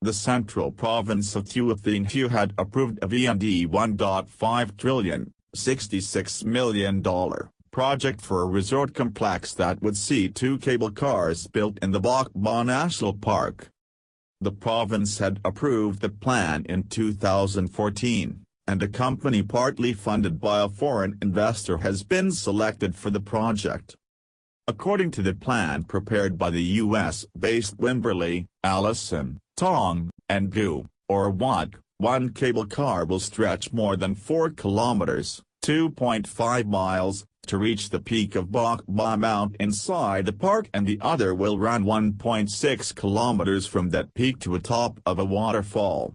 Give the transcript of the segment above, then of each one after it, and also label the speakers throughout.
Speaker 1: the central province of Thua Thien Hue had approved a VND $1.5 trillion, $66 million project for a resort complex that would see 2 cable cars built in the Bach Ma National Park. The province had approved the plan in 2014, and a company partly funded by a foreign investor has been selected for the project. According to the plan prepared by the US-based Wimberly, Allison, Tong Goo, or WATG, one cable car will stretch more than 4 kilometers, 2.5 miles, to reach the peak of Bach Ma Mount inside the park, and the other will run 1.6 kilometers from that peak to the top of a waterfall.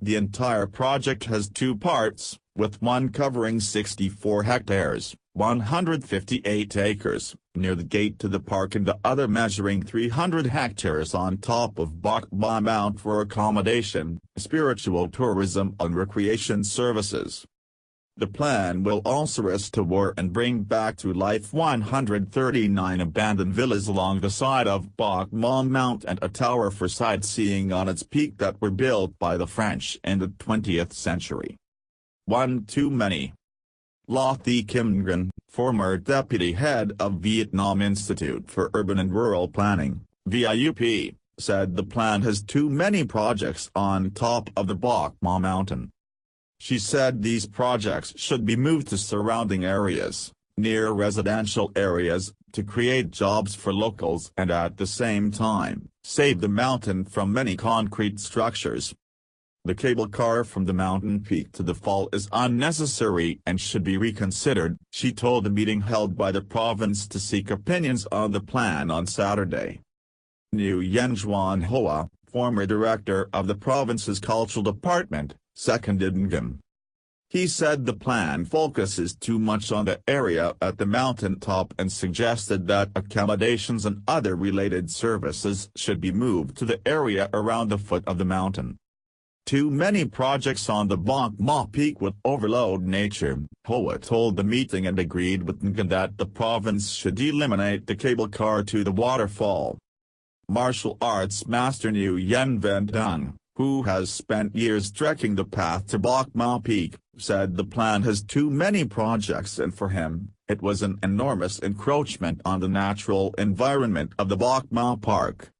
Speaker 1: The entire project has 2 parts, with one covering 64 hectares, 158 acres, near the gate to the park, and the other measuring 300 hectares on top of Bach Ma Mount for accommodation, spiritual tourism and recreation services. The plan will also restore and bring back to life 139 abandoned villas along the side of Bach Ma Mount and a tower for sightseeing on its peak that were built by the French in the 20th century. One too many. Thua Thien Hue, former deputy head of Vietnam Institute for Urban and Rural Planning, VIUP, said the plan has too many projects on top of the Bach Ma Mountain. She said these projects should be moved to surrounding areas, near residential areas, to create jobs for locals and at the same time, save the mountain from many concrete structures. The cable car from the mountain peak to the fall is unnecessary and should be reconsidered, she told a meeting held by the province to seek opinions on the plan on Saturday. Thua Thien Hue, former director of the province's cultural department, seconded Ngum. He said the plan focuses too much on the area at the mountain top and suggested that accommodations and other related services should be moved to the area around the foot of the mountain. Too many projects on the Bach Ma peak would overload nature, Hue told the meeting, and agreed with Ngum that the province should eliminate the cable car to the waterfall. Martial arts master Thua Thien Hue, who has spent years trekking the path to Bach Ma Peak, said the plan has too many projects, and for him, it was an enormous encroachment on the natural environment of the Bach Ma Park.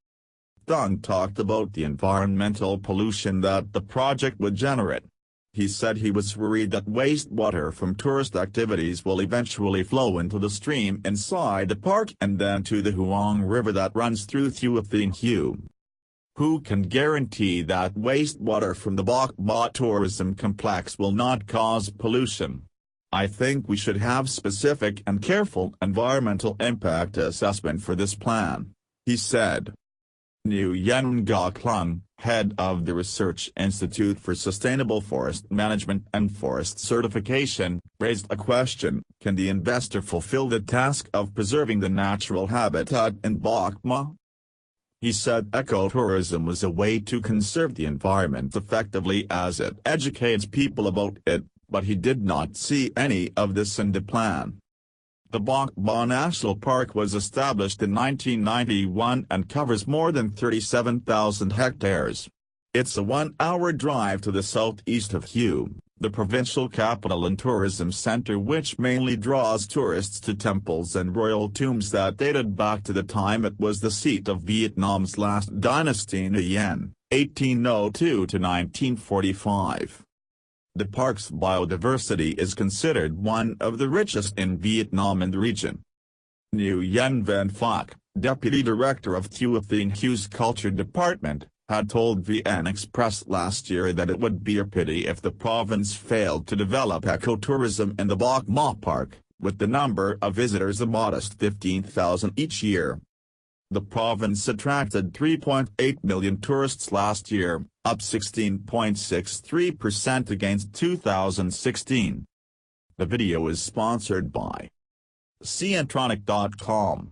Speaker 1: Thung talked about the environmental pollution that the project would generate. He said he was worried that wastewater from tourist activities will eventually flow into the stream inside the park and then to the Huang River that runs through Thua Thien Hue. Who can guarantee that wastewater from the Bach Ma tourism complex will not cause pollution? I think we should have specific and careful environmental impact assessment for this plan, he said. Nguyen Ga Klung, head of the Research Institute for Sustainable Forest Management and Forest Certification, raised a question: can the investor fulfill the task of preserving the natural habitat in Bach Ma? He said ecotourism was a way to conserve the environment effectively as it educates people about it, but he did not see any of this in the plan. The Bach Ma National Park was established in 1991 and covers more than 37,000 hectares. It's a 1-hour drive to the southeast of Hue, the provincial capital and tourism center, which mainly draws tourists to temples and royal tombs that dated back to the time it was the seat of Vietnam's last dynasty Nguyen, 1802 to 1945. The park's biodiversity is considered one of the richest in Vietnam and the region. Nguyen Van Phuc, deputy director of Thua Thien Hue's culture department, had told VN Express last year that it would be a pity if the province failed to develop ecotourism in the Bach Ma Park, with the number of visitors a modest 15,000 each year. The province attracted 3.8 million tourists last year, up 16.63% against 2016. The video is sponsored by Cientronic.com.